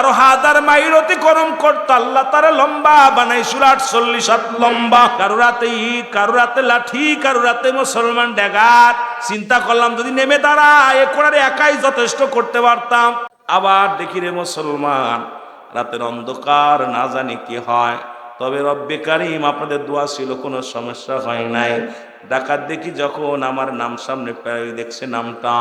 12,000 mile অতিক্রম করতো, আল্লাহ তারা লম্বা বানাইছিল 48 হাত লম্বা। কারো রাতে ইট, কারো রাতে লাঠি, কারো রাতে মুসলমান ড্যাগার। চিন্তা করলাম যদি নেমে দাঁড়ায় এ করে একাই যথেষ্ট করতে পারতাম। আবার দেখি রে মুসলমান, রাতের অন্ধকার না জানি কি হয়, তবে রব্বে কারিম আপনাদের দোয়া ছিল, কোনো সমস্যা হয় নাই। ডাকাত দেখি যখন আমার নাম সামনে পেয়ে দেখছে নামটা,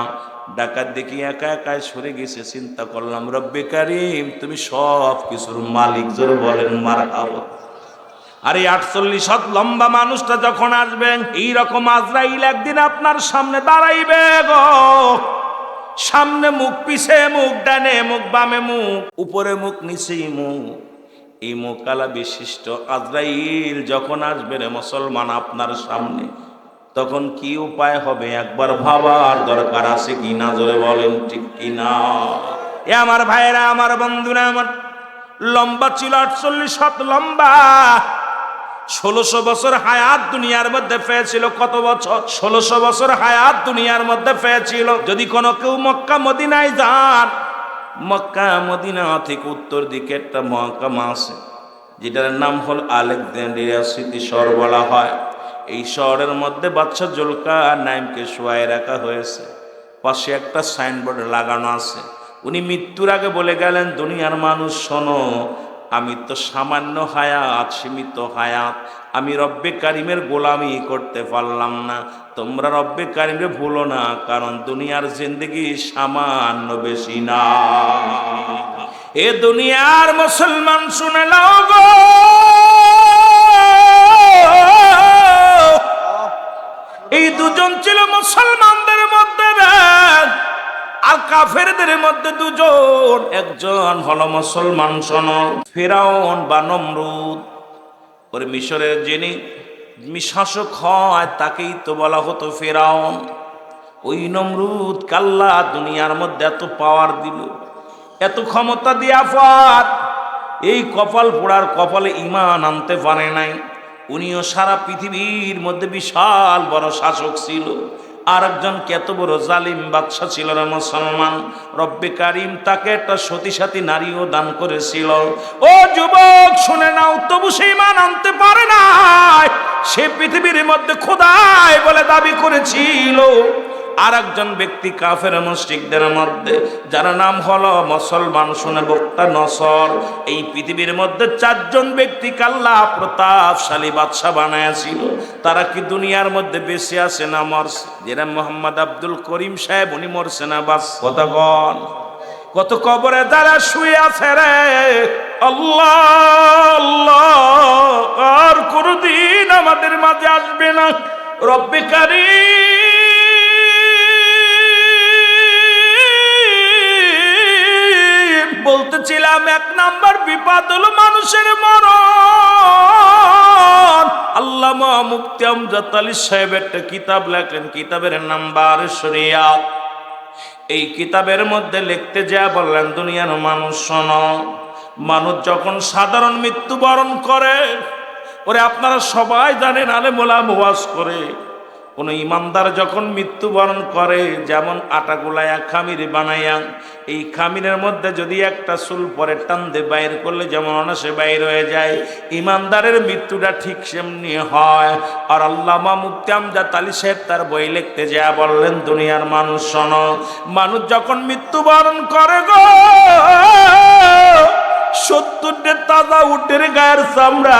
ডাকাত দেখি একা একাই সরে গেছে। চিন্তা করলাম রব্বে কারিম তুমি সব কিছুর মালিক, জোরে বলেন মারহাবা। আর এই 48 হাত লম্বা মানুষটা যখন আসবেন, এইরকম আজরাইল একদিন আপনার সামনে দাঁড়াইবে গো। সামনে মুখ, পিছে মুখ, ডানে মুখ, বামে মুখ, উপরে মুখ, নিচেই মুখ। এই মোকালা বিশিষ্ট আজরাইল যখন আসবে রে মুসলমান আপনার সামনে, তখন কি উপায় হবে একবার ভাবার দরকার আছে কি না, জোরে বলেন ঠিক কি না। এ আমার ভাইরা, আমার বন্ধুরা, আমার লম্বা ছিল 48 হাত লম্বা। 1600 বছর হায়াত দুনিয়ার মধ্যে পেয়েছিল। কত বছর? 1600 বছর হায়াত দুনিয়ার মধ্যে পেয়েছিল। যদি কোনো কেউ মক্কা মদিনায় যান, মক্কা মদিনা থেকে উত্তর দিকে একটা মহকামা আছে, যেটার নাম হল আলেকজান্দ্রিয়া স্মৃতি শহর বলা হয়। এই শহরের মধ্যে বাদশা জুলকারনাইনকে শোয়ায় রাখা হয়েছে। পাশে একটা সাইনবোর্ড লাগানো আছে। উনি মৃত্যুর আগে বলে গেলেন, দুনিয়ার মানুষ শোনো, আমি তো সামান্য হায়াত, সীমিত হায়াত, আমি রব্বে কারিমের গোলামি করতে পারলাম না। তোমরা রব্বে কারিমে ভুলো না, কারণ দুনিয়ার জিন্দেগি সামান্য বেশি না। এ দুনিয়ার মুসলমান শুনে নাও গো, এই দুজন ছিল মুসলমানদের মধ্যে আর কাফেরদের মধ্যে দুজন। একজন হলো মুসলমান, শোনো, ফিরাউন বা নমরুদ। ওর মিশরের যিনি শাসক হয় তাকেই তো বলা হতো ফিরাউন। ওই নমরুদ কাল্লা দুনিয়ার মধ্যে এত পাওয়ার দিল, এত ক্ষমতা দিয়া পর এই কপাল পোড়ার কপালে ঈমান আনতে পারে নাই। উনিও সারা পৃথিবীর মধ্যে বিশাল বড় শাসক ছিল। আর একজন কত বড় জালিম বাদশা ছিল না মুসলমান। রব্বে কারিম তাকে একটা সতী সাথী নারীও দান করেছিল। ও যুবক শুনে নাও, তবু সে ঈমান আনতে পারে না। সে পৃথিবীর মধ্যে খোদাই বলে দাবি করেছিল। আর একজন ব্যক্তি কাফের মুশরিকদের মধ্যে, যার নাম হলো মুসলমান, শুনে বক্তা নসর। এই পৃথিবীর মধ্যে 4 জন ব্যক্তিকে আল্লাহ প্রতাপশালী বাদশা বানায়াছিল। তারা কি দুনিয়ার মধ্যে বেঁচে আছে না মরছে? যেটা মোহাম্মদ আব্দুল করিম সাহেব, উনি মরছে না বাস? কতক্ষণ, কত কবরে যারা শুয়ে আছে রে আল্লাহ আল্লাহ, আর কোনদিন আমাদের মাঝে আসবে না। রব্বে কারিম বলতেছিলাম, 1 নাম্বার বিপদ হলো মানুষের মরণ। আল্লামা মুফতি আমজাদ আলী সাহেব একটা কিতাব লেখেন, কিতাবের নাম বারে শরিয়াত। এই কিতাবের মধ্যে লিখতে যা বললেন, দুনিয়ার মানুষ শোনো, মানুষ যখন সাধারণ মৃত্যুবরণ করে, ওরে আপনারা সবাই জানেন, আলেম ওলামা ওয়াজ করে, কোন ইমানদার যখন মৃত্যুবরণ করে, যেমন আটা গুলায়া খামির বানাইয়া, এই খামিরের মধ্যে যদি একটা চুল পরে টান দিয়ে বাইর করলে যেমন অনাসে বাইর হয়ে যায়, ইমানদারের মৃত্যুটা ঠিক সেমনি হয়। আর আল্লামা মুফতি আমজাদ আলী সাহেব তার বই লিখতে যা বললেন, দুনিয়ার মানুষ শোনো, মানুষ যখন মৃত্যুবরণ করে গো, 70 তাজা উটের গায়ের চামড়া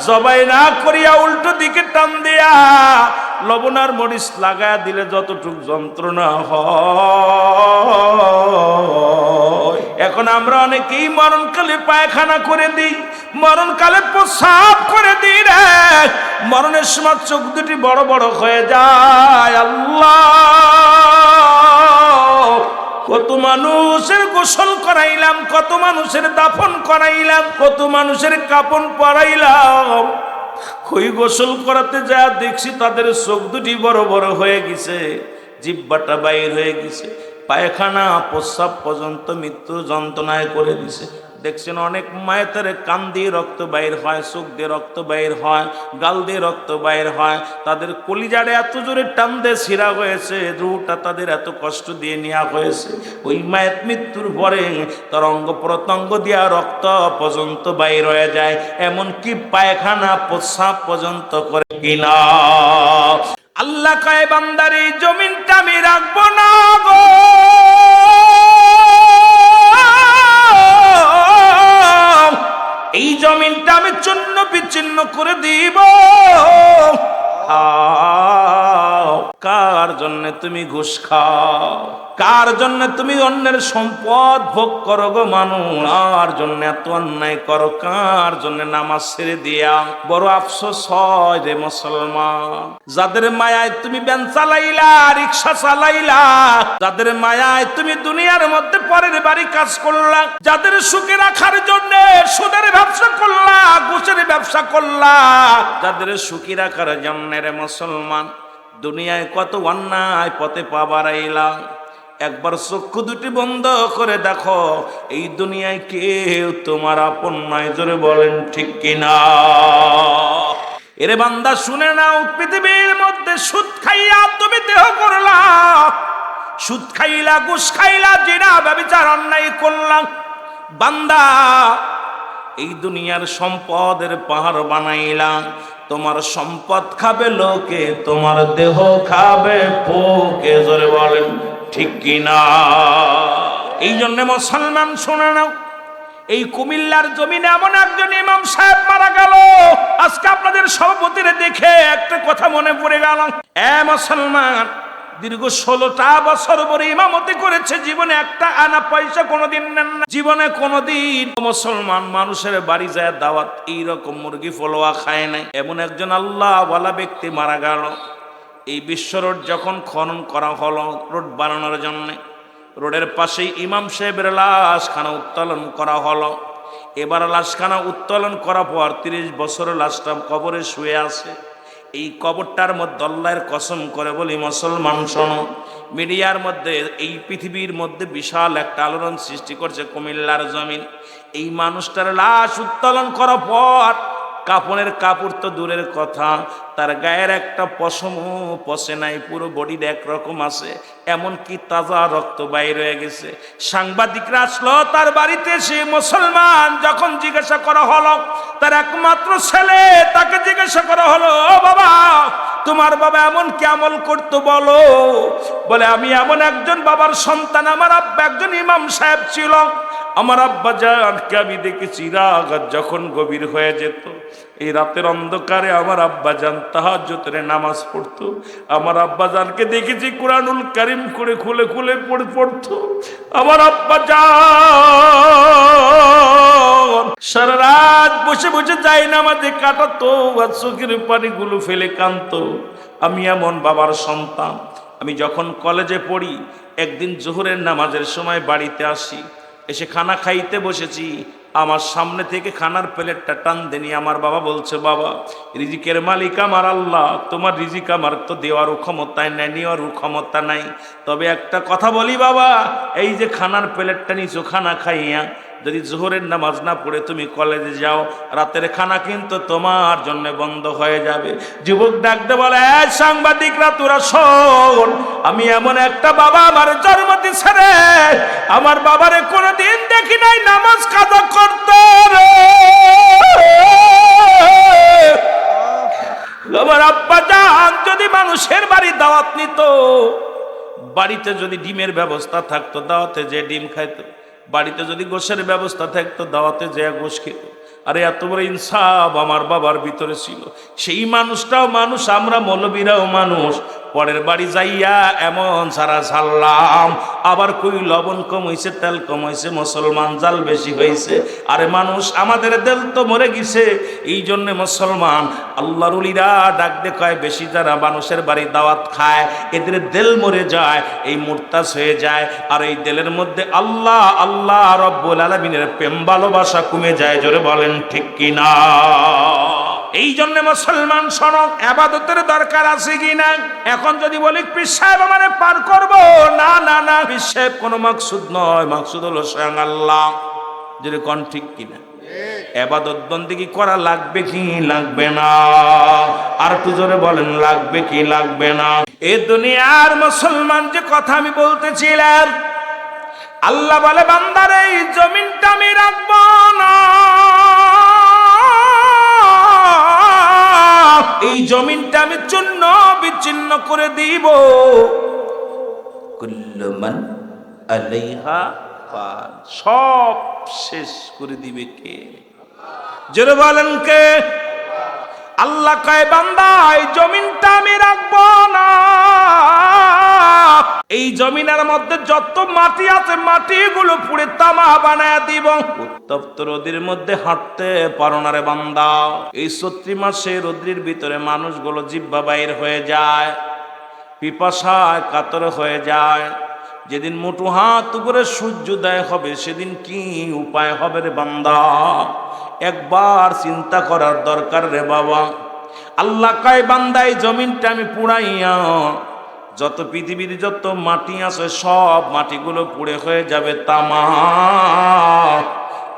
জবাই না করিয়া উল্টো দিকে টান দিয়া লবণ আর মরিচ লাগায়া দিলে যতটুক যন্ত্রণা হয়। এখন আমরা অনেকেই মরণকালে পায়খানা করে দিই, মরণকালে প্রস্রাব করে দিই রে। মরণের সময় চোখ দুটি বড় বড় হয়ে যায়। আল্লাহ, কত মানুষের গোসল করাইলাম, কত মানুষের দাফন করাইলাম, কত মানুষের কাপন পরাইলাম। ওই গোসল করাতে যা দেখছি তাদের চোখ দুটি বড় বড় হয়ে গেছে, জিহ্বাটা বাইর হয়ে গেছে, পায়খানা প্রস্রাব পর্যন্ত মৃত্যু যন্ত্রণায় করে দিছে। দেখছেন অনেক মায়েতের কান দিয়ে রক্ত বাইর হয়, চোখ দিয়ে রক্ত বাইর হয়, গাল দিয়ে রক্ত বাইর হয়, তাদের কলিজারে এত জোরে টান দিয়ে ছিঁড়া হয়েছে, রুটা তাদের এত কষ্ট দিয়ে নেওয়া হয়েছে। ওই মায়ের মৃত্যুর পরে তার অঙ্গ প্রত্যঙ্গ দিয়া রক্ত পর্যন্ত বাইর হয়ে যায়, এমনকি পায়খানা প্রস্রাব পর্যন্ত করে কিনা। আল্লাহ কয় বান্দার এই জমিনটা আমি রাখবো না গো, এই জমিনটা আমি চূর্ণ বিচ্ছিন্ন করে দিব। কার জন্য তুমি ঘুষ খাও? কার জন্য তুমি অন্যের সম্পদ ভোগ করো গো মানুষ? আর জন্য এত অন্যায় করো? কার জন্য নামাজ ছেড়ে দিয়া? বড় আফসোস হয় রে মুসলমান, যাদের মায়ায় তুমি ভ্যান চালাইলা, রিক্সা চালাইলা, যাদের মায়ায় তুমি দুনিয়ার মধ্যে পরের বাড়ি কাজ করলা, যাদের সুখে রাখার জন্য সুদের ব্যবসা করলা, ঘুষের ব্যবসা করলা, যাদের সুখী রাখার জন্য রে মুসলমান দুনিয়ায় কত অন্যায় পথে পা বাড়াইলা। একবার চক্ষু দুটি বন্ধ করে দেখো, এই দুনিয়ায় কেউ তোমার আপন নয়। জোরে বলেন ঠিক কিনা? এরে বান্দা শুনে নাও, পৃথিবীর মধ্যে সুদ খাইয়া তুমি দেহ করলা, সুদ খাইলা, ঘুষ খাইলা, জিনা ব্যভিচার অন্যায় করলাম। বান্দা এই দুনিয়ার সম্পদের পাহাড় বানাইলা, তোমার সম্পদ খাবে লোকে, তোমার দেহ খাবে পোকে। জোরে বলেন ঠিক কিনা? এই জন্য মুসলমান শুনে নাও, এই কুমিল্লার জমিনে এমন একজন ইমাম সাহেব মারা গেল। আজকে আপনাদের সভাপতিরে দেখে একটা কথা মনে পড়ে গেল। মুসলমান দীর্ঘ 16টা বছর পরে ইমামতি করেছে, জীবনে একটা আনা পয়সা কোনোদিন নেন না, জীবনে কোনোদিন মুসলমান মানুষের বাড়ি যায় দাওয়াত এইরকম মুরগি ফলোয়া খায় নাই। এমন একজন আল্লাহ ওয়ালা ব্যক্তি মারা গেল। এই বিশ্ব রোড যখন খনন করা হলো রোড বানানোর জন্য, রোডের পাশেই ইমাম সাহেবের লাশখানা উত্তোলন করা হলো। এবার লাশখানা উত্তোলন করার পর 30 বছর লাশটা কবরে শুয়ে আছে। এই কবরটার মধ্যে আল্লাহর কসম করে বলি মুসলমান শোনো, মিডিয়ার মধ্যে এই পৃথিবীর মধ্যে বিশাল একটা আলোড়ন সৃষ্টি করছে কুমিল্লার জমিন। এই মানুষটার লাশ উত্তোলন করার পর কাপড়ের কাপড় তো দূরের কথা, তার গায়ের একটা পশমও পশে নাই, পুরো বডির একরকম আছে, এমনকি তাজা রক্ত বাইর হয়ে গেছে। সাংবাদিকরা আসলো তার বাড়িতে, সে মুসলমান যখন জিজ্ঞাসা করা হলো তার একমাত্র ছেলে, তাকে জিজ্ঞাসা করা হলো, ও বাবা তোমার বাবা এমন কি আমল করতো বলো? বলে আমি এমন একজন বাবার সন্তান, আমার আব্বা একজন ইমাম সাহেব ছিল। আমার আব্বা জানকে আমি দেখেছি রাত যখন গভীর হয়ে যেত, এই রাতের অন্ধকারে আমার আব্বা জান তাহাজ্জুদের নামাজ পড়তো। আমার আব্বা জানকে দেখেছি কুরআনুল কারীম করে খুলে খুলে পড়তো। আমার আব্বা জান সারা রাত বসে বসে যাই নামাজে কাটাতো, আর চোখের পানিগুলো ফেলে কাঁদতো। আমি এমন বাবার সন্তান। আমি যখন কলেজে পড়ি, একদিন জোহরের নামাজের সময় বাড়িতে আসি, এসে খানা খাইতে বসেছি, আমার সামনে থেকে খানার প্লেটটা টান দেনি আমার বাবা বলছে, বাবা রিজিকের মালিক আমার আল্লাহ, তোমার রিজিক আমার তো দেওয়ারও ক্ষমতায় নাই, নেওয়ারও ক্ষমতা নাই। তবে একটা কথা বলি বাবা, এই যে খানার প্লেটটা নিছো, খানা খাইয়া যদি জোহরের নামাজ না পড়ে তুমি কলেজে যাও, রাতের খানা কিন্তু তোমার জন্য বন্ধ হয়ে যাবে। যুবক ডাকতে বলে, সাংবাদিকরা তোরা শোন, আমি এমন একটা বাবা আমার জন্ম দিছে রে, আমার বাবারে কোনোদিন দেখি নাই নামাজ কাজা করতে রে। আমার আব্বা জান যদি মানুষের বাড়ি দাওয়াত নিত, বাড়িতে যদি ডিমের ব্যবস্থা থাকতো দাওয়াতে যে ডিম খাইতো, বাড়িতে যদি গোশের ব্যবস্থা থাকতো দাওয়াতে যে গোশ খেত। আরে এত বড় ইনসাফ আমার বাবার ভিতরে ছিল। সেই মানুষটাও মানুষ, আমরা মৌলবীরাও মানুষ। পরের বাড়ি যাইয়া এমন সারা ঝাললাম, আবার কই লবণ কম হয়েছে, তেল কম হয়েছে, মুসলমান জাল বেশি হয়েছে। আরে মানুষ আমাদের দেল তো মরে গেছে। এই জন্যে মুসলমান আল্লাহর ওলিরা ডাক দেখায়, বেশি যারা মানুষের বাড়ি দাওয়াত খায় এদের দেল মরে যায়, এই মুরতাজ হয়ে যায়। আর এই দেলের মধ্যে আল্লাহ আল্লাহ রব্বুল আলামিনের প্রেম ভালোবাসা কমে যায়। জোরে বলেন ঠিক কিনা? এই জন্য মুসলমান শোনো, ইবাদতের দরকার আছে কিনা? এখন যদি বলি পীর সাহেব আমারে পার করবো, না না না, পীর সাহেব কোনো মাকসুদ নয়, মাকসুদ হলো স্বয়ং আল্লাহ। যদি কোন ঠিক কিনা? ইবাদত বন্দেগী করা লাগবে কি লাগবে না? আর একটু জোরে বলেন, লাগবে কি লাগবে না? এই দুনিয়ার মুসলমান, যে কথা আমি বলতেছিলাম, আল্লাহ বলে বান্দারে এই জমিনটা আমি রাখবো না, এই জমিনটা আমি চূর্ণ বিচ্ছিন্ন করে দিব। কুল্লু মান আলাইহা ফান, সব শেষ করে দিবে কে? জোরে বলেন কে? আল্লাহ কয় বান্দা এই জমিনটা আমি রাখবো না, এই জমিনের মধ্যে যত মাটি আছে মাটিগুলো পুড়ে তামা বানায় দিব। উত্তপ্ত রোদের মধ্যে হাঁটতে পারো না রে বান্দা। এই চৈত্র মাসে রোদ্রের ভিতরে মানুষগুলো জিহ্বা বাইর হয়ে যায়, পিপাসায় কাতর হয়ে যায়। যেদিন মুঠো হাত উপরে সূর্যোদয় হবে সেদিন কি উপায় হবে রে বান্দা? একবার চিন্তা করার দরকার রে বাবা। আল্লাহ কয় বান্দা এই জমিনটা আমি পুড়াইয়া, যত পৃথিবীর যত মাটি আছে সব মাটিগুলো পুড়ে হয়ে যাবে তামা।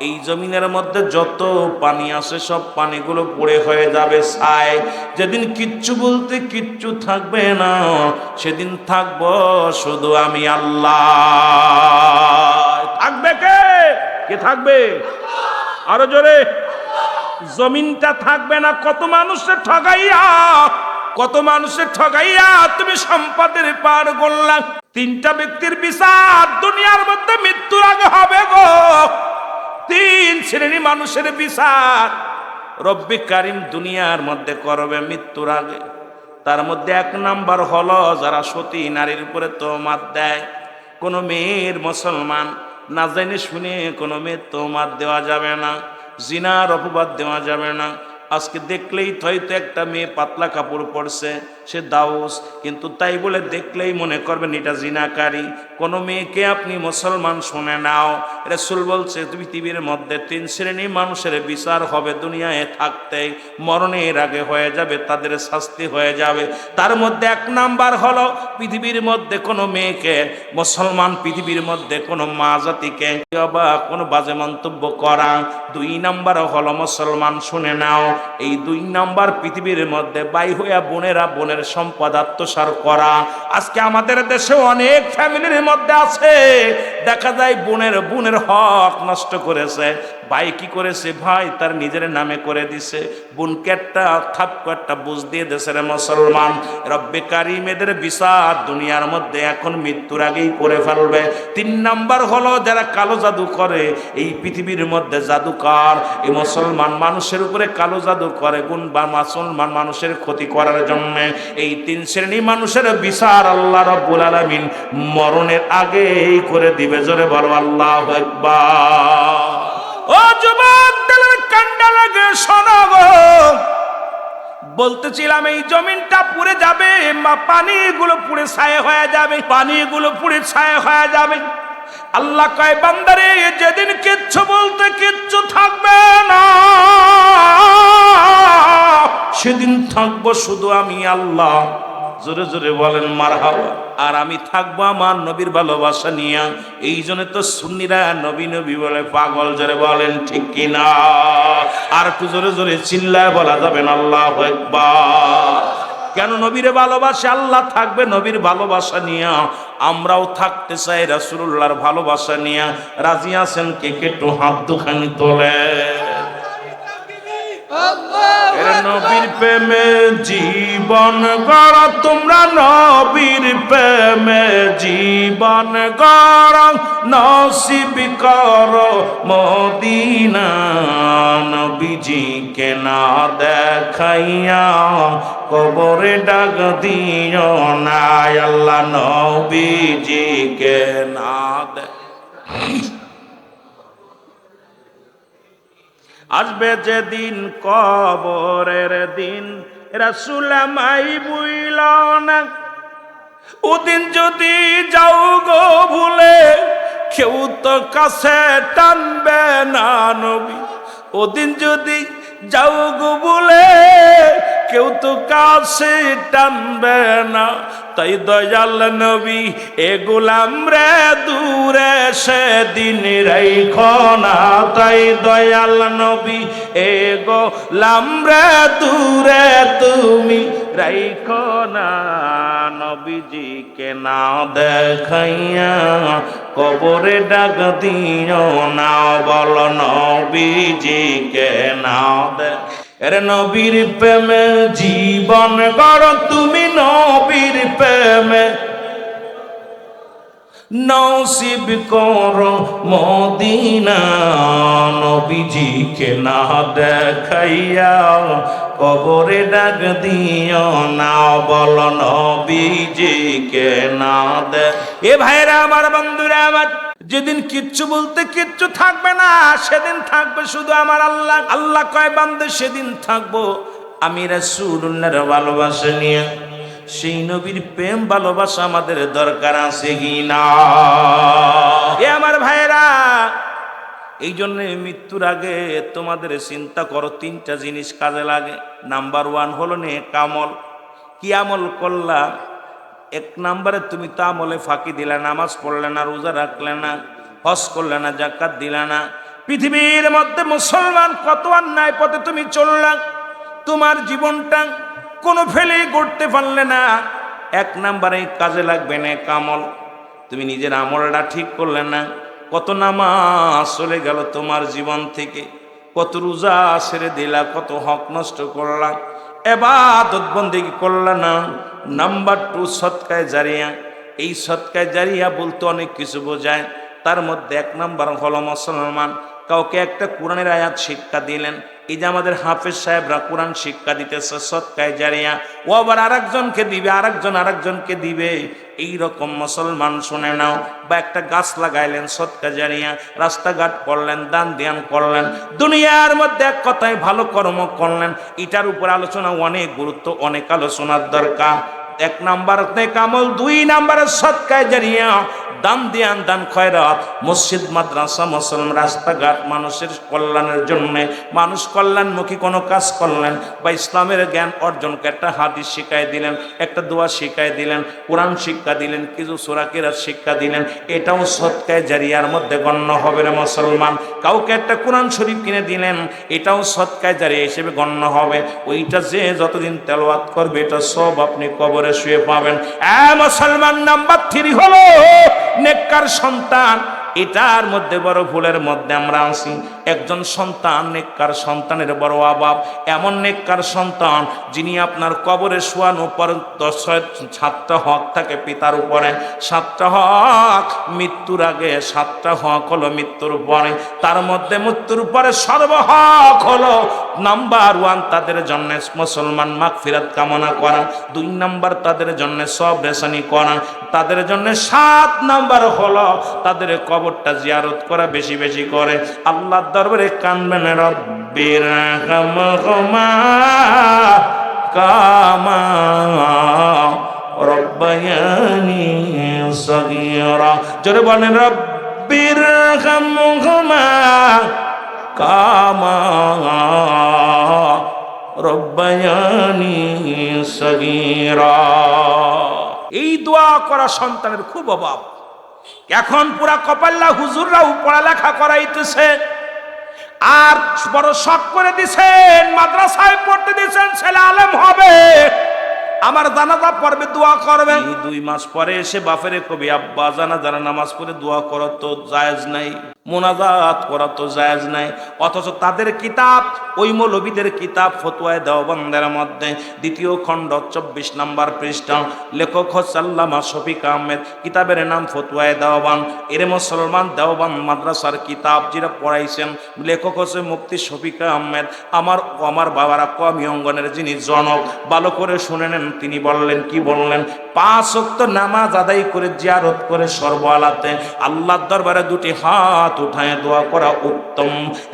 এই জমিনের মধ্যে যত পানি আছে সব পানিগুলো পুড়ে হয়ে যাবে ছাই। যেদিন কিচ্ছু বলতে কিচ্ছু থাকবে না, সেদিন থাকবো শুধু আমি আল্লাহ। থাকবে কে? কে থাকবে? আরো জোরে। জমিনটা থাকবে না। কত মানুষের ঠগাইয়া, কত মানুষের ঠগাইয়া তুমি সম্পদের পার করলা। তিনটা ব্যক্তির বিচার দুনিয়ার মধ্যে মৃত্যুর আগে হবে গো। তিন শ্রেণী মানুষের বিচার রব্বি কারিম দুনিয়ার মধ্যে করবে মৃত্যুর আগে। তার মধ্যে এক নাম্বার হলো যারা সতী নারীর উপরে তোহমাত দেয়। কোনো মেয়ের, মুসলমান না জেনে শুনে কোনো মেয়ের তোহমাত দেওয়া যাবে না, জিনার অপবাদ দেওয়া যাবে না। আজকে দেখলেই হয়তো একটা মেয়ে পাতলা কাপড় পরছে, সে দাউস, কিন্তু তাই বলে দেখলেই মনে করবেন এটা জিনাকারী। কোনো মেয়েকে আপনি মুসলমান শুনে নাও, রাসূল বলছে পৃথিবীর মধ্যে তিন শ্রেণীর মানুষের বিচার হবে দুনিয়ায় থাকতেই, মরণের আগে হয়ে যাবে, তাদের শাস্তি হয়ে যাবে। তার মধ্যে এক নাম্বার হলো পৃথিবীর মধ্যে কোনো মেয়েকে, মুসলমান পৃথিবীর মধ্যে কোনো মা জাতিকে বা কোনো বাজে মন্তব্য করা। দুই নাম্বার হলো মুসলমান, শুনে নাও, এই দুই নাম্বার পৃথিবীর মধ্যে বাই হইয়া বোনেরা বোনের সম্পদ আত্মসাৎ করা। আজকে আমাদের দেশে অনেক ফ্যামিলির মধ্যে আছে, দেখা যায় বোনের হক নষ্ট করেছে। ভাই কি করেছে? ভাই তার নিজের নামে করে দিছে, বোনকে একটা একটা বুঝ দিয়ে দেশে রে মুসলমান। রব্বে কারিম এদের বিচার দুনিয়ার মধ্যে এখন মৃত্যুর আগেই করে ফেলবে। তিন নাম্বার হলো যারা কালো জাদু করে, এই পৃথিবীর মধ্যে জাদুকর, এই মুসলমান মানুষের উপরে কালো জাদু করে গুণ বা মুসলমান মানুষের ক্ষতি করার জন্য। এই তিন শ্রেণী মানুষের বিচার আল্লাহ রাব্বুল আলামিন মরণের আগেই করে দিবে। জোরে বলো আল্লাহু আকবার। ও যুবক, দিলের কান্ডা লাগে শোনো গো, বলতেছিলাম এই জমিনটা পুড়ে যাবে, পানিগুলো পুড়ে ছাই হয়ে যাবে, পানিগুলো পুড়ে ছাই হয়ে যাবে। আল্লাহ কয় বান্দারে যেদিন কিচ্ছু বলতে কিচ্ছু থাকবে না, সেদিন থাকবো শুধু আমি আল্লাহ। জোরে জোরে বলেন মারহাবা। আর আমি থাকবো আমার নবীর ভালোবাসা নিয়ে। এই জন্য তো সুন্নিরা নবী নবী বলে পাগল। জোরে বলেন ঠিক কিনা? আর একটু জোরে জোরে চিল্লায় বলা যাবেন আল্লাহু আকবার। কেন? নবীরে ভালোবাসে, আল্লাহ থাকবে নবীর ভালোবাসা নিয়ে, আমরাও থাকতে চাই রাসূলুল্লাহর ভালোবাসা নিয়ে। রাজি আছেন কে কে? একটু হাত দুখানি তোলে। নবীর প্রেমে জীবন গড়, তোমরা নবীর প্রেমে জীবন গড়, নসিব করো মদিনা। নবীজিকে না দেখাইয়া কবরে ডাক দিও না, আল্লাহ নবীজিকে না আসবে যেদিন কবরের দিন, রাসূল আমায় বুইল না। ওদিন যদি যাও গো ভুলে, কেউ তো কাছে টানবে না নবী। ওদিন যদি যাও গো ভুলে, কেউ তো কাছে টানবে না, তাই দয়াল নবী এ গোলাম রে দূরে সেদিন রাইখো না, তাই দয়াল নবী এ গোলাম রে দূরে তুমি রাইখো না। নবীজিকে না দেখাইয়া কবরে ডাক দিও না, বল নবীজিকে না দেখ। এরে নবীর প্রেমে জীবন গড় তুমি, নবীর প্রেমে নসিব করো মদিনা। নবীজিকে না দেখাইয়া কবরে ডাক দিও না, বল নবীজিকে না দে। এ ভাইরা আমার, বন্ধুরা আমার, যেদিন কিচ্ছু বলতে কিচ্ছু থাকবে না, সেদিন থাকবে শুধু আমার আল্লাহ। আল্লাহ কয় বান্দে সেদিন থাকবো আমি রাসূলুল্লাহর ভালোবাসা নিয়ে। সেই নবীর প্রেম ভালোবাসা আমাদের দরকার আছে কি না? এ আমার ভাইরা, এই জন্য মৃত্যুর আগে তোমাদের চিন্তা করো, তিনটা জিনিস কাজে লাগে। নাম্বার 1 হলো নেক আমল। কি আমল করলা? 1 নম্বরে তুমি তো আমলে ফাঁকি দিলে, নামাজ পড়লে না, রোজা রাখলে না, হজ করলে না, যাকাত দিলে না। পৃথিবীর মধ্যে মুসলমান কত অন্যায় পথে তুমি চললা, তোমার জীবনটা কোনো ফেলেই করতে পারলে না। 1 নম্বরে কাজে লাগবে নেক আমল। তুমি নিজের আমলটা ঠিক করলে না, কত নামাজ চলে গেল তোমার জীবন থেকে, কত রোজা ছেড়ে দিলা, কত হক নষ্ট করলা, ইবাদত বন্দেগী করলা না। নাম্বার 2 সদকায়ে জারিয়া। এই সদকায়ে জারিয়া বলতে অনেক কিছু বোঝায়, তার মধ্যে 1 নম্বর হলো মুসলমান কাউকে একটা কোরআনের আয়াত শিক্ষা দিলেন। এই যে আমাদের হাফেজ সাহেবরা কোরআন শিক্ষা দিতেছে, সদকায়ে জারিয়া। ও আবার আরেকজনকে দিবে, আরেকজনকে দিবে। এই রকম মুসলমান শুনে নাও। বা একটা গাছ লাগাইলেন, সদকা জারিয়া। রাস্তাঘাট করলেন, দান ধ্যান করলেন, দুনিয়ার মধ্যে এক কথায় ভালো কর্ম করলেন। এটার উপর আলোচনা অনেক গুরুত্ব, অনেক আলোচনার দরকার। 1 নাম্বার নেক আমল, 2 নাম্বার সদকায়ে জারিয়া, দান ধ্যান, দান খয়রাত, মসজিদ মাদ্রাসা, মুসলমান রাস্তাঘাট, মানুষের কল্যাণের জন্য, মানুষ কল্যাণমুখী কোনো কাজ করলেন, বা ইসলামের জ্ঞান অর্জনকে একটা হাদিস শিখাই দিলেন, একটা দোয়া শিখাই দিলেন, কোরআন শিক্ষা দিলেন, কিছু সূরা কিরাত শিক্ষা দিলেন। এটাও সদকায়ে জারিয়ার মধ্যে গণ্য হবে রে মুসলমান। কাউকে একটা কোরআন শরীফ কিনে দিলেন, এটাও সদকায়ে জারিয়া হিসেবে গণ্য হবে। ওইটা যে যতদিন তেলাওয়াত করবে, এটা সব আপনি কবরে শুয়ে পাবেন। মুসলমান, নাম্বার 3 হলো নেককার সন্তান। এটার মধ্যে বড় ভুলের মধ্যে আমরা আছি। একজন সন্তান, নেককার সন্তানের বড় অভাব। এমন নেককার সন্তান যিনি আপনার কবরে শোয়ানো পর 7টা হক থাকে পিতার উপরে। 7টা হক মৃত্যুর আগে, 7টা হক হলো মৃত্যুর পরে। তার মধ্যে মৃত্যুর পরে সর্বহক হলো নাম্বার 1 তাদের জন্য মুসলমান মাগফিরাত কামনা করা, 2 নাম্বার তাদের জন্য সবরেশানি করা, তাদের জন্য 7 নাম্বার হলো তাদের কবরটা জিয়ারত করা বেশি বেশি করে। আল্লাহর দরবারে কানবেন, রব্বির হামহুমা কামা রব্বায়ানি সগীরা। জোরে বলেন, রব্বির হামহুমা কামা রব্বায়ানি সগীরা। এই দোয়া করা সন্তানের খুব অভাব। এখন পুরা কপাল্লা হুজুররাও পড়ালেখা করাইতেছে, আর বড় শখ করে দিছেন, মাদ্রাসায় পড়তে দিছেন, ছেলে আলেম হবে, আমার জানাজা পড়বে, দোয়া করবে। 2 মাস পরে এসে বাপেরে কবি, আব্বা জানাজার নামাজ পড়ে দোয়া করা তো জায়েজ নাই, মোনাজাত করা তো জায়েজ নাই। অথচ তাদের কিতাব, ওই মৌলবীদের কিতাব ফতোয়ায়ে দেওবন্দের মধ্যে 2য় খণ্ড 24 নম্বর পৃষ্ঠা, লেখক হচ্ছে আল্লামা শফিক আহমেদ, কিতাবের নাম ফতোয়ায়ে দেওবন্দ। এর মুসলমান দেওবন্দ মাদ্রাসার কিতাব যেটা পড়াইছেন, লেখক হচ্ছে মুফতি শফিক আহমেদ। আমার বাবারা কওমি অঙ্গনের যিনি জনক, ভালো করে শুনে নেন। তিনি বললেন, কি বললেন? 5 ওয়াক্ত নামাজ আদায় করে জিয়ারত করে সর্বআলাতে আল্লাহর দরবারে দুটি হাত উঠায় দোয়া করা উত্তম।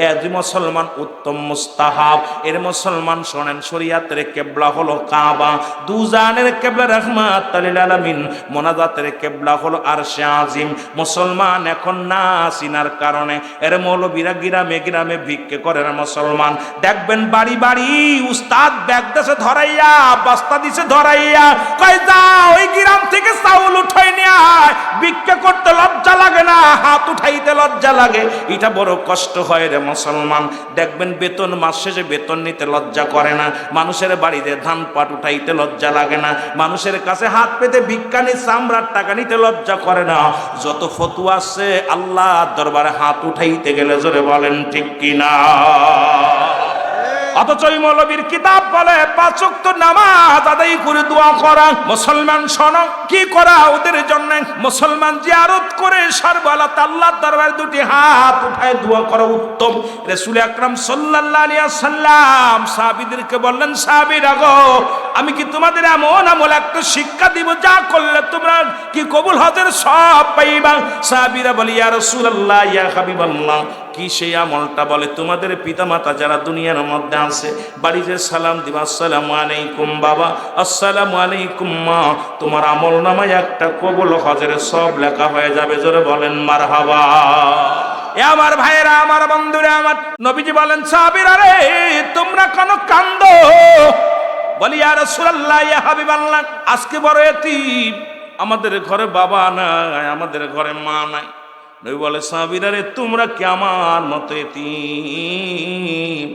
এজি মুসলমান উত্তম মুস্তাহাব। এর মুসলমান শোনেন, শরীয়তের কিবলা হলো কাবা, দুজানের কিবলা রাহমাতুল লিল আলামিন, মোনাজাতের কিবলা হলো আরশে আজিম। মুসলমান এখন না চিনার কারণে এর মৌলবীরা গ্রামে গ্রামে ভিক্ষে করে না। মুসলমান দেখবেন বাড়ি বাড়ি উস্তাদ ব্যাগ দেশে ধরাইয়া বস্তা দিছে ধরাইয়া কয় যাও ওই গ্রাম থেকে চাউল উঠাই নিয়ে আয়। ভিক্ষা করতে লজ্জা লাগে না, হাত উঠাইতে লজ্জা লাগে, এটা বড় কষ্ট হয় রে মুসলমান। দেখবেন বেতন মাস শেষে বেতন নিতে লজ্জা করে না, মানুষের বাড়িতে ধান পাট উঠাইতে লজ্জা লাগে না, মানুষের কাছে হাত পেতে ভিক্ষা নিয়ে চামড়ার টাকা নিতে লজ্জা করে না। যত ফতুয়া আছে আল্লাহ দরবারে হাত উঠাইতে গেলে জোরে বলেন ঠিক কিনা? অথচ ওই মৌলবীর কিতাব বলে 5 ওয়াক্ত নামাজ আদায় করে দোয়া করা। মুসলমান শোনো কি করা ওদের জন্য, মুসলমান জিয়ারত করে সর্বআলাতে আল্লাহর দরবারে দুটি হাত উঠায় দোয়া করা উত্তম। রাসূল আকরাম সাল্লাল্লাহু আলাইহি ওয়াসাল্লাম সাহাবীদেরকে বললেন, সাহাবীরা গো, আমি কি তোমাদের এমন আমল একটা শিক্ষা দিব যা করলে তোমরা কি কবুল হজের সব পাইবা? সাহাবীরা বলে, ইয়া রাসূলুল্লাহ, ইয়া হাবিবাল্লাহ, কি সেই আমলটা? বলে, তোমাদের পিতামাতা যারা দুনিয়ার মধ্যে আছে বাড়িতে সালাম দিবা, আসসালামু আলাইকুম বাবা, আসসালামু আলাইকুম মা, তোমার আমল নামায় একটা কবুল হজের সব লেখা হয়ে যাবে। জোরে বলেন মারহাবা। এ আমার ভাইয়েরা, আমার বন্ধুরা, আমার নবীজি বলেন, সাহাবীরা রে তোমরা কেন কান্দো? বলি, ইয়া রাসূলুল্লাহ, ইয়া হাবিবাল্লাহ, আজকে বড় এতিম, আমাদের ঘরে বাবা নাই, আমাদের ঘরে মা নাই। নবী বলে, সাহাবীরা রে তোমরা কি আমার মতো এতিম?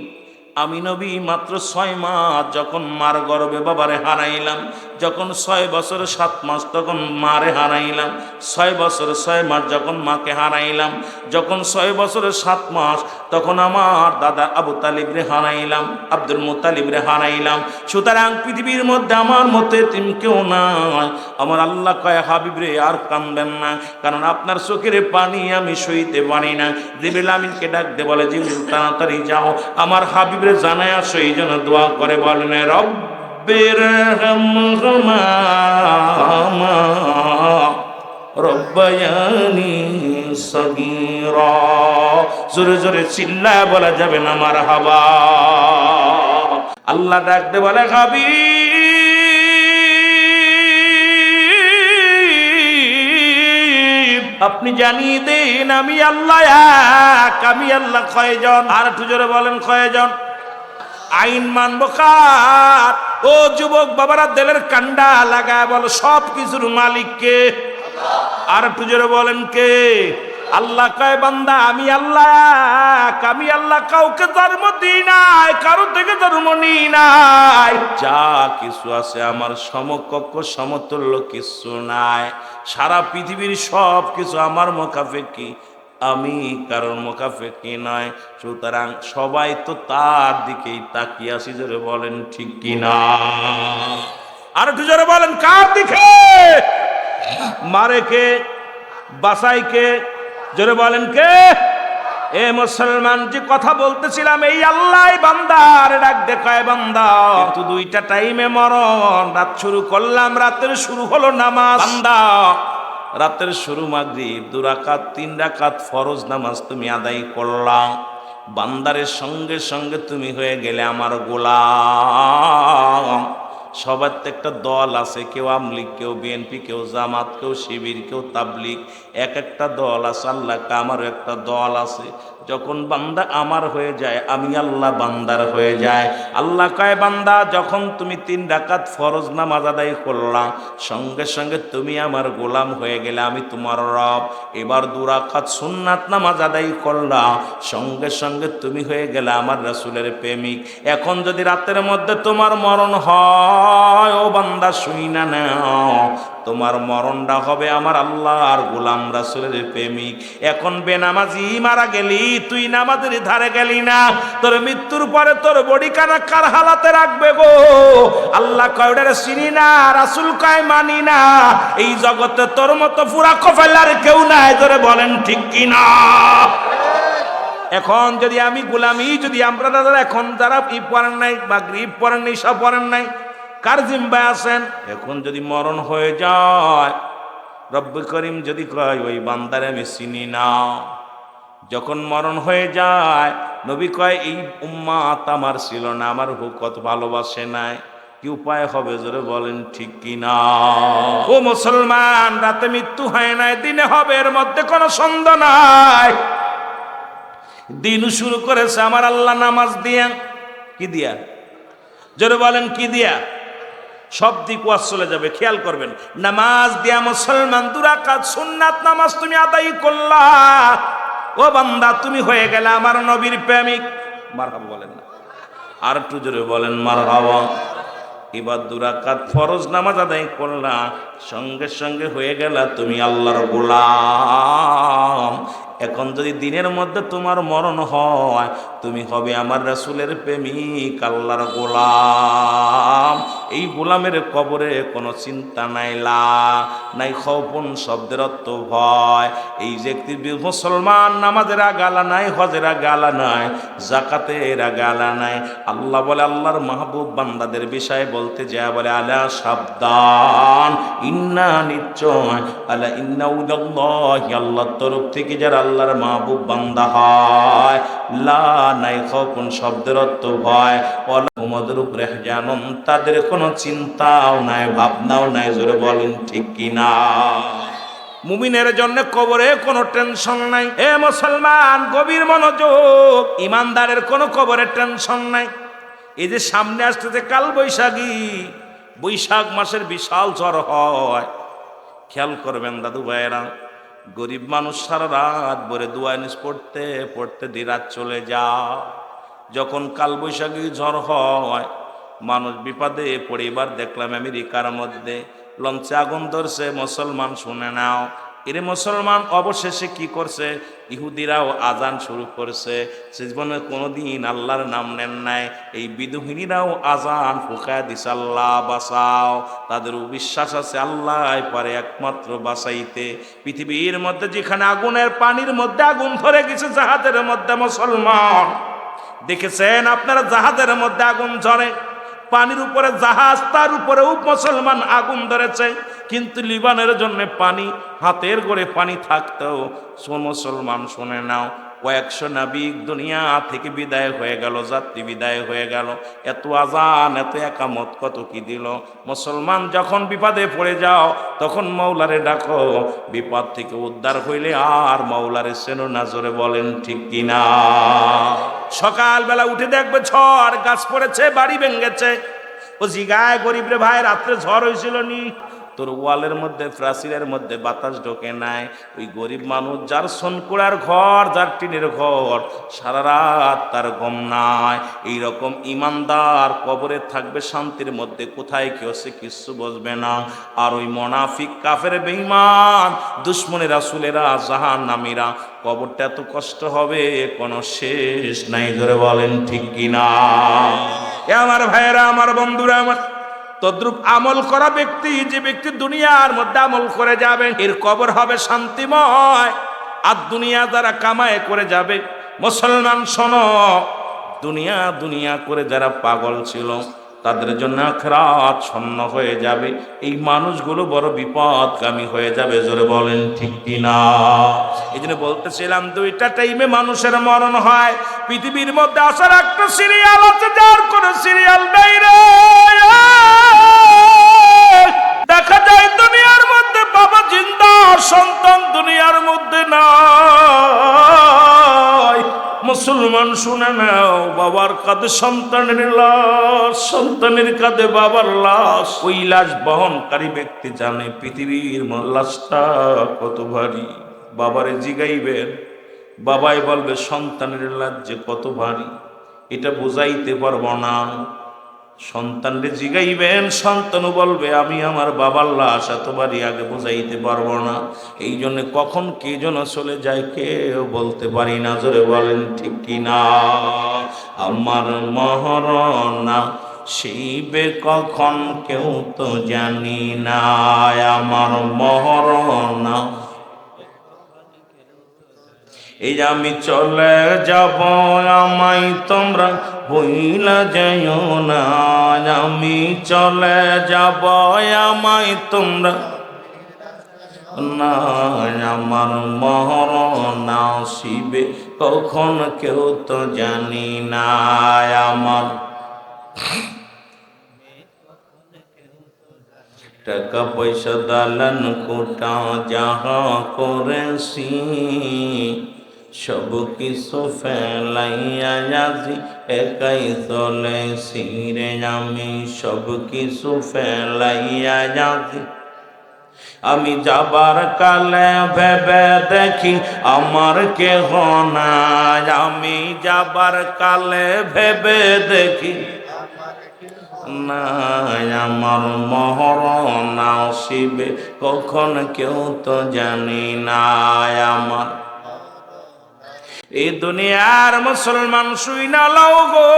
আমি নবী মাত্র 6 মাস যখন মার গর্ভে বাবারে হারাইলাম, যখন 6 বছর 7 মাস তখন মারে হারাইলাম, 6 বছর 6 মাস যখন মাকে হারাইলাম, যখন 6 বছর 7 মাস তখন আমার দাদা আবু তালিব রে হারাইলাম, আব্দুল মুত্তালিব রে হারাইলাম। সুতরাং পৃথিবীর মধ্যে আমার মতো এতিম কেউ নাই। আমার আল্লাহ কয়, হাবিব রে আর কাঁদবেন না, কারণ আপনার চোখের পানি আমি সইতে পারি না। জিবরিল আমিনকে ডাক দে, বলে, জিবরিল তাড়াতাড়ি যাও আমার হাবিব রে জানায় আসো। এই জন্য দোয়া করে বলেন, রব্বির হামহুমা রব্বায়ানি সগীরা। জোরে জোরে চিল্লায় বলা যাবে না মারহাবা। আল্লাহ ডাক দে, বলে, হাবিব আপনি জানিয়ে দেন আমি আল্লাহ এক, আমি আল্লাহ কয়জন? আর একটু জোরে বলেন কয়জন? আইন মানবো কার? ও যুবক বাবারা, দিলের কান্ডা লাগায় বলো, সব কিছুর মালিক কে? আর একটু জোরে বলেন কে? আল্লাহ কয়, বান্দা আমি আল্লাহ এক, আমি আল্লাহ কাউকে জন্ম দিই নাই, কারো থেকে জন্ম নিই নাই। যা কিছু আছে আমার সমকক্ষ সমতুল্য কিছু নাই। সারা পৃথিবীর সব কিছু আমার মুখাপেক্ষী, আমি কারোর মুখাপেক্ষী নয়। সুতরাং সবাই তো তার দিকেই তাকিয়ে আসি। জোরে বলেন ঠিক কিনা? আর একটু জোরে বলেন, কার দিকে? মারে কে? বাসাই কে? জোরে বলেন কে? এ মুসলমান, যে কথা বলতেছিলাম, এই আল্লাহ বান্দার ডাক দেখায়, বান্দা কিন্তু 2টা টাইমে মরণ। রাত শুরু করলাম, রাতের শুরু হলো নামাজ। বান্দা রাতের শুরু মাগরিব, 2 রাকাত 3 রাকাত ফরজ নামাজ তুমি আদায় করলাম। বান্দারের সঙ্গে সঙ্গে তুমি হয়ে গেলে আমার গোলাম। সবার তো একটা দল আছে, কেউ আমলিগ, কেউ বিএনপি, কেউ জামাত, কেউ শিবির, কেউ তাবলিগ, এক একটা দল আছে। আল্লাহ আমারও একটা দল আছে। যখন বান্দা আমার হয়ে যায়, আমি আল্লাহ বান্দার হয়ে যায়। আল্লাহ কয়, বান্দা যখন তুমি 3 রাকাত ফরজ নামাজ আদায় করলাম, সঙ্গে সঙ্গে তুমি আমার গোলাম হয়ে গেলে, আমি তোমার রব। এবার 2 রাকাত সুন্নাত নামাজ আদায় করলাম, সঙ্গে সঙ্গে তুমি হয়ে গেলে আমার রাসূলের প্রেমিক। এখন যদি রাতের মধ্যে তোমার মরণ হয়, ও বান্দা শুই না নাও, তোমার মরণটা হবে আমার আল্লাহর গোলাম রাসূলের প্রেমিক। এখন বেনামাজি মারা গেলি, তুই নামাজের ধারে গেলি না, তোর মৃত্যুর পরে তোর বডি কার হালাতে রাখবে গো? আল্লাহ কয়, ওটারে চিনি না, রাসূল কয় মানি না। এই জগতে তোর মতো পুরা কফেলার কেউ নাই। ধরে বলেন ঠিক কিনা? এখন যদি আমি গোলামি, যদি আমরা এখন যারা ই পড়েন নাই, মাগরিব পড়েন নাই, সব পড়েন নাই, কার জিম্বায় আছেন? এখন যদি মরণ হয়ে যায়, রব্বুল করিম যদি কয় ওই বান্দারে আমি চিনি না, যখন মরণ হয়ে যায় নবী কয় এই উম্মাত আমার ছিল না, আমার কত ভালোবাসে নাই, কি উপায় হবে জোরে বলেন ঠিক কিনা? ও মুসলমান, রাতে মৃত্যু হয় নাই, দিনে হবে, এর মধ্যে কোনো সন্দেহ নাই। দিন শুরু করেছে আমার আল্লাহ নামাজ দিয়া। কি দিয়া? জোরে বলেন কি দিয়া? সব দিক ওয়াজ চলে যাবে, খেয়াল করবেন। নামাজ দিয়া মুসলমান 2 রাকাত সুন্নাত নামাজ তুমি আদায় করলা, ও বান্দা তুমি হয়ে গেলে আমার নবীর প্রেমিক। মারহাবা বলেন না? আর একটু জোরে বলেন মারহাবা। এবার 2 রাকাত ফরজ নামাজ আদায় করলা, সঙ্গে সঙ্গে হয়ে গেলা তুমি আল্লাহর গোলাম। এখন যদি দিনের মধ্যে তোমার মরণ হয়, তুমি হবে আমার রাসূলের প্রেমিক, আল্লাহর গোলাম। এই গোলামের কবরে কোনো চিন্তা নাই, নাই খৌফুন শব্দের অর্থ ভয়। এই যে মুসলমান নামাজের গালা নাই, হজের গালা নাই, জাকাতের গালা নাই। আল্লাহ বলে আল্লাহর মাহবুব বান্দাদের বিষয়ে বলতে যায় বলে আলা সাবধান, ইন্না নিশ্চয়, আলা ইন্না উদাল্লাহি, আল্লাহর তরফ থেকে যারা আল্লাহর মাহবুব বান্দা হয়, লা নাই খৌফুন শব্দের অর্থ ভয়, ওয়ালা হুমুর উপরে জানুন, তাদের কোনো চিন্তাও নাই, ভাবনাও নাই। জোরে বলেন ঠিক কিনা? মুমিনের জন্য কবরে কোনো টেনশন নাই। এ মুসলমান গভীর মনোযোগ, ইমানদারের কোনো কবরে টেনশন নাই। এই যে সামনে আসতেছে কাল বৈশাখী, বৈশাখ মাসের বিশাল ঝড় হয়, খেয়াল করবেন দাদু ভাইয়েরা। গরিব মানুষ সারা রাত ভরে দোয়ানিস পড়তে পড়তে দিরাত চলে যায়। যখন কাল বৈশাখী ঝড় হয়, মানুষ বিপদে পড়ে। এবার দেখলাম আমেরিকার মধ্যে লঞ্চে আগুন ধরছে। মুসলমান শুনে নাও, এরে মুসলমান অবশেষে কি করছে? ইহুদিরাও আজান শুরু করছে। সে জীবনে কোনোদিন আল্লাহর নাম নেন নাই। এই বিদুহিনীরাও আজান ফুঁকায় দিছে, আল্লাহ বাঁচাও। তাদেরও বিশ্বাস আছে আল্লাহ পারে একমাত্র বাঁচাইতে। পৃথিবীর মধ্যে যেখানে আগুনের পানির মধ্যে আগুন ধরে গেছে, জাহাজের মধ্যে মুসলমান দেখেছেন আপনারা, জাহাজের মধ্যে আগুন ঝরে, পানির উপরে জাহাজ, তার উপরেও মুসলমান আগুন ধরেছে। কিন্তু লিবানের জন্য পানি, হাতের গড়ে পানি থাকতেও মুসলমান শুনে নাও, কয়েকশো নাবিক দুনিয়া থেকে বিদায় হয়ে গেল, যাত্রী বিদায় হয়ে গেল। এত আজান, এত একামত, কত কি দিল। মুসলমান যখন বিপদে পড়ে যাও, তখন মাওলারে ডাকো, বিপদ থেকে উদ্ধার হইলে আর মাওলারে চেনো না। জোরে বলেন ঠিক কিনা? সকালবেলা উঠে দেখবে ঝড়, গাছ পড়েছে, বাড়ি ভেঙেছে। ও জিগায় গরিব রে ভাই, রাত্রে ঝড় হয়েছিল নি? তোর ওয়ালের মধ্যে, প্রাচীরের মধ্যে বাতাস ঢোকে নাই। ওই গরিব মানুষ যার সনকুড়ার ঘর, যার টিনের ঘর, সারা রাত তার ঘুম নাই। এইরকম ইমানদার কবরে থাকবে শান্তির মধ্যে, কোথায় কি হচ্ছে কিচ্ছু বুঝবে না। আর ওই মুনাফিক, কাফের, বেঈমান, দুশমনে রাসূলেরা, জাহান্নামীরা, কবরটা এত কষ্ট হবে কোনো শেষ নাই। ধরে বলেন ঠিক কিনা? এ আমার ভাইয়েরা, আমার বন্ধুরা, আমার তদ্রুপ আমল করা ব্যক্তি, যে ব্যক্তি দুনিয়ার মধ্যে আমল করে যাবে, এর কবর হবে শান্তিময়। আর দুনিয়া যারা কামায় করে যাবে, মুসলমান শোনো, দুনিয়া দুনিয়া করে যারা পাগল ছিল, তাদের জন্য আখিরাত শূন্য হয়ে যাবে। এই মানুষগুলো বড় বিপদগামী হয়ে যাবে। জোরে বলেন ঠিক কিনা? এই জন্য বলতেছিলাম, 2টা টাইমে মানুষের মরণ হয়। পৃথিবীর মধ্যে আসার একটা সিরিয়াল আছে, যার কোনো সিরিয়াল নেই রে। দেখা যায় দুনিয়ার মধ্যে বাবা জিন্দা, সন্তান দুনিয়ার মধ্যে নাই। মুসলমান শুনে নাও, বাবার কাঁধে সন্তানের লাশ, সন্তানের কাঁধে বাবার লাশ। ওই লাশ বহনকারী ব্যক্তি জানে পৃথিবীর লাশটা কত ভারী। বাবারে জিগাইবেন, বাবাই বলবে সন্তানের লাশ যে কত ভারী, এটা বুঝাইতে পারবো না। সন্তানরে জিগাইবেন, সন্তানও বলবে আমি আমার বাবার লাশ এতবারই আগে বুঝাইতে পারবো না। এই জন্য কখন কে যেন চলে যায় কেউ বলতে পারি না। জোরে বলেন ঠিক কিনা? আমার মরণ শিবে কখন কেউ তো জানি না, আমার মরণ এই আমি চলে যাব, আমায় তোমরা ভুইলা যাইও না, আমি চলে যাব আমায় তোমরা না, আমার মরণ আসিবে কখন কেউ তো জানি না। আমার টাকা পয়সা দালান কোটা যাহা করেছি সব কিছু ফেলাইয়া যাচ্ছি একাই চলেছি রে। আমি সব কিছু ফেলাইয়া যাচ্ছি। আমি যাবার কালে ভেবে দেখি আমার কেহ নাই। আমি যাবার কালে ভেবে দেখি নাই, আমার মরণ আসিবে কখন কেউ তো জানি না। আমার এই দুনিয়ার মুসলমান শুই না লাও গো,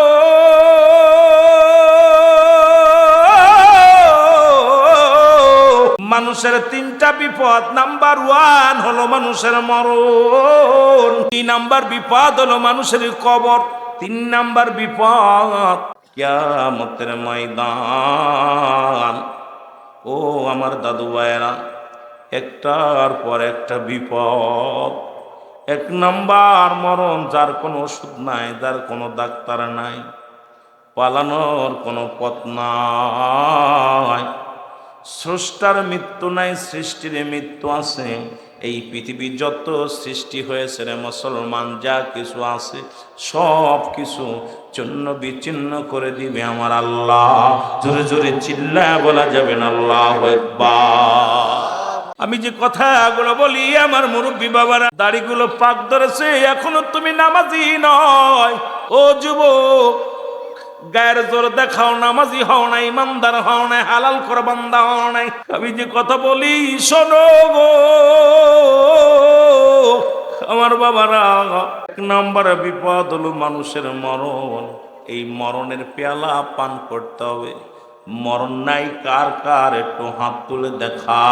মানুষের তিনটা বিপদ। নাম্বার 1 হলো মানুষের মরণ, 2 নাম্বার বিপদ হলো মানুষের কবর, 3 নাম্বার বিপদ কিয়ামতের ময়দান। ও আমার দাদু ভাইয়েরা, একটার পর একটা বিপদ। 1 নাম্বার মরণ, যার কোনো ওষুধ নাই, যার কোনো ডাক্তার নাই, পালানোর কোনো পথ নাই। স্রষ্টার মৃত্যু নাই, সৃষ্টির মৃত্যু আছে। এই পৃথিবী যত সৃষ্টি হয়েছে রে মুসলমান, যা কিছু আছে সব কিছু চূন্য বিচ্ছিন্ন করে দিবে আমার আল্লাহ। জোরে জোরে চিল্লায় বলা যাবে না আল্লাহু আকবার। আমি যে কথাগুলো বলি, আমার মুরব্বী বাবারা দাড়িগুলো পাক ধরেছে, এখনো তুমি নামাজি নয়। ও যুবক, গায়ের জোর দেখাও, নামাজি হও নাই, ইমানদার হও নাই, হালাল করে বান্দা হও নাই। আমি যে কথা বলি শোনো গো আমার বাবারা। 1 নম্বরে বিপদ হলো মানুষের মরণ। এই মরণের পেয়ালা পান করতে হবে। মরণ নাই কার কার একটু হাত তুলে দেখা।